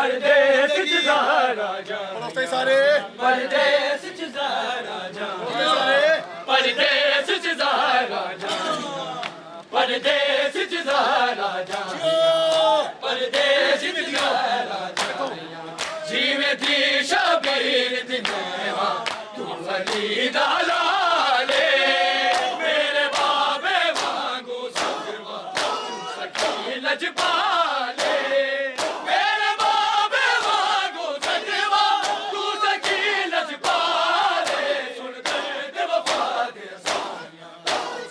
परदेस च ज़ारा जाइयां बोलो सारे परदेस च ज़ारा जाइयां परदेस च ज़ारा जाइयां परदेस च ज़ारा जाइयां परदेस च ज़ारा जाइयां जिवें दी शबीर दी मेवा तू वली दा लाले मेरे बाबे वांगू सगवा तू सखी लजपाले मेरे बाबे वांगू सगवा तू सखी लजपाले सुन दर्द वफा दे साया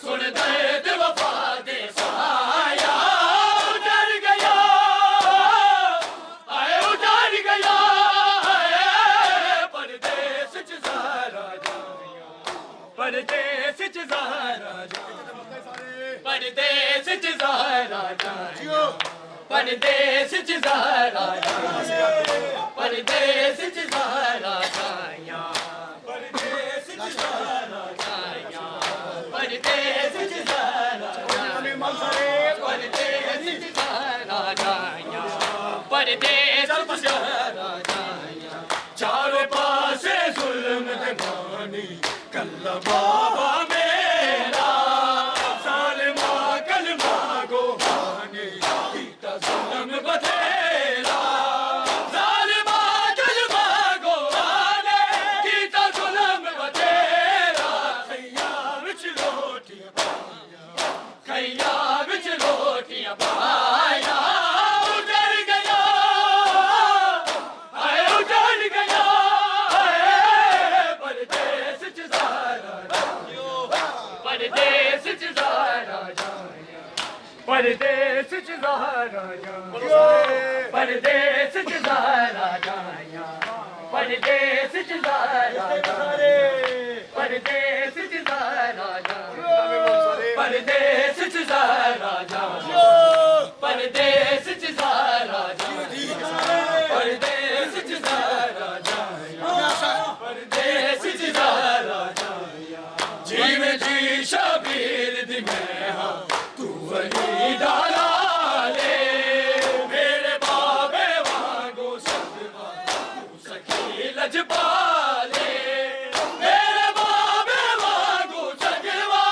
सुन दर्द वफा दे साया उजड़ गया आए उजड़ गया परदेस च ज़ारा जाइयां परदेस च ज़ारा जाइयां परदेस च ज़ारा जाइयां परदेस च ज़ारा जाइयां परदेस च ज़ारा जाइयां परदेस च ज़ारा जाइयां परदेस च ज़ारा जाइयां परदेस च ज़ारा जाइयां परदेस च ज़ारा जाइयां चारों पासे जुल्म दे बानी कल्ला बाबा मेरा सालिमा कलमा गो बानी कीता जुल्म बथेरा सालिमा कलमा गो बानी कीता जुल्म बथेरा खैया विच रोटियां पाइयां खैया विच रोटियां पाइयां उजड़ गया आए उजड़ गया परदेस च ज़ारा जाइयां परदेस च ज़ारा जाइयां परदेस च ज़ारा जाइयां परदेस च ज़ारा जाइयां परदेस च ज़ारा जाइयां परदेस च ज़ारा जाइयां परदेस च ज़ारा जाइयां परदेस च ज़ारा जाइयां परदेस च ज़ारा जाइयां परदेस च ज़ारा जाइयां जिवें जी शबीर दी मेहा तू वली दा लाले मेरे बाबे वांगू सगवा तू सखी लजपाले मेरे बाबे वांगू सगवा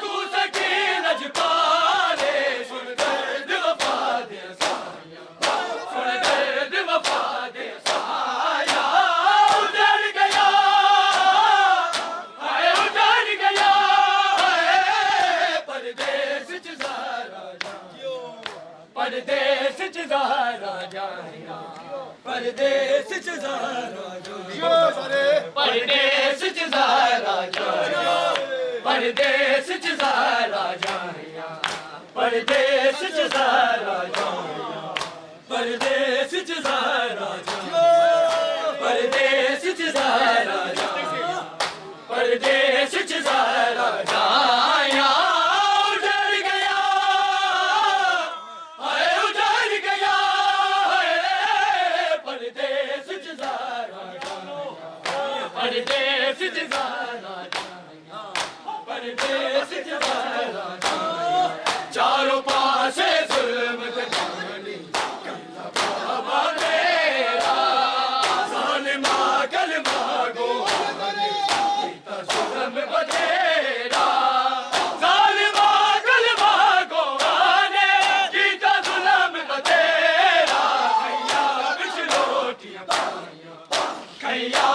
तू सखी लजपाले सुन दर्द वफा दे साया सुन दर्द वफा दे साया उजड़ गया आए उजड़ गया परदेस च ज़ारा जाइयां परदेस च ज़ारा जाइयां परदेस च ज़ारा जाइयां परदेस च ज़ारा जाइयां परदेस च ज़ारा जाइयां परदेस च ज़ारा जाइयां परदेस च ज़ारा जाइयां परदेस च ज़ारा जाइयां परदेस च ज़ारा जाइयां उजड़ गया आए उजड़ गया परदेस च ज़ारा जाइयां परदेस च ज़ारा जाइयां परदेस च ज़ारा जाइयां चारों पासे जुल्म दे बानी कल्ला बाबा मेरा सालिमा कलमा गो बानी कीता जुल्म बथेरा सालिमा कलमा गो बानी कीता जुल्म बथेरा खैया विच रोटियां पाइयां खैया